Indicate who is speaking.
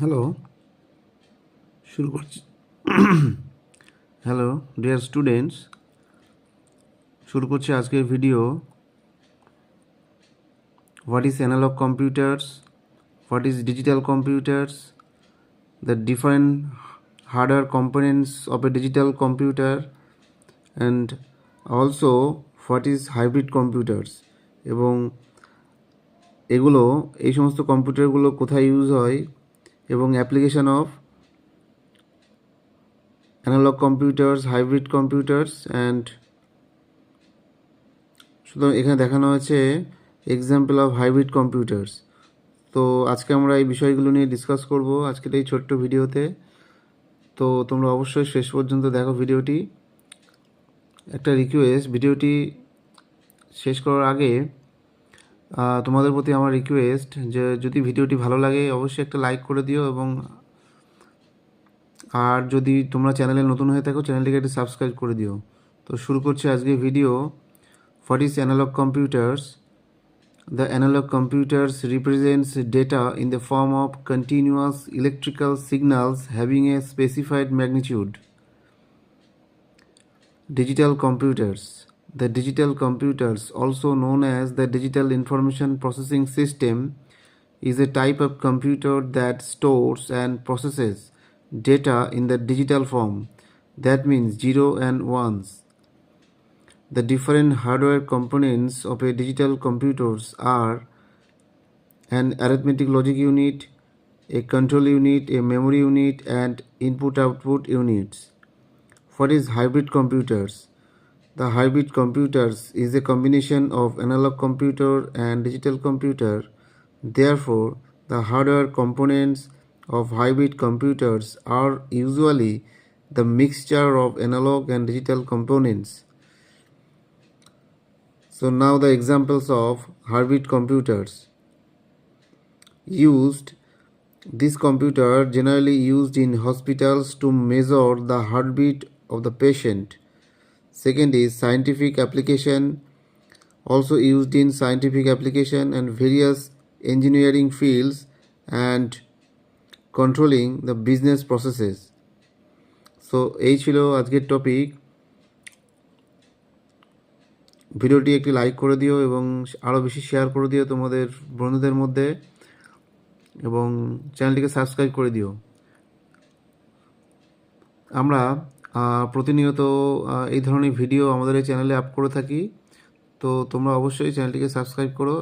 Speaker 1: Hello, শুরু করছি। Hello dear students, শুরু করছি আজকের video. What is analog computers, what is digital computers, the different hardware components of a digital computer, and also what is hybrid computers, এবং এগুলো এই সমস্ত কম্পিউটারগুলো কোথায় ইউজ হয় এবং application of analog computers, hybrid computers and সুতরাং এখানে দেখানো হয়েছে এক্সাম্পল অফ হাইব্রিড কম্পিউটার্স। তো আজকে আমরা এই বিষয়গুলো নিয়ে ডিসকাস করব আজকের এই ছোট্ট ভিডিওতে। তো তোমরা অবশ্যই শেষ পর্যন্ত দেখো ভিডিওটি। একটা রিকোয়েস্ট, ভিডিওটি শেষ করার আগে তোমাদের প্রতি আমার রিকোয়েস্ট যে যদি ভিডিওটি ভালো লাগে অবশ্যই একটা লাইক করে দিও, এবং আর যদি তোমরা চ্যানেলে নতুন হয়ে থাকো চ্যানেলটিকে একটু সাবস্ক্রাইব করে দিও। তো শুরু করছি আজকের video. What is analog computers? The analog computers represents data in the form of continuous electrical signals having a specified magnitude. Digital computers. The digital computers, also known as the digital information processing system, is a type of computer that stores and processes data in the digital form. That means 0 and 1s. The different hardware components of a digital computers are an arithmetic logic unit, a control unit, a memory unit, and input-output units. What is hybrid computers? The hybrid computers is a combination of analog computer and digital computer. Therefore, the hardware components of hybrid computers are usually the mixture of analog and digital components. So now the examples of hybrid computers used. This computer generally used in hospitals to measure the heartbeat of the patient. Second is scientific application, also used in scientific application and various engineering fields and controlling the business processes. So এই ছিল আজকের topic. ভিডিওটি একটি like করে দিও এবং আরও বেশি শেয়ার করে দিও তোমাদের বন্ধুদের মধ্যে, এবং চ্যানেলটিকে সাবস্ক্রাইব করে দিও। আমরা প্রতিনিয়ত এই ধরনের ভিডিও আমাদের এই চ্যানেলে আপ করে থাকি, তো তোমরা অবশ্যই চ্যানেলটিকে সাবস্ক্রাইব করো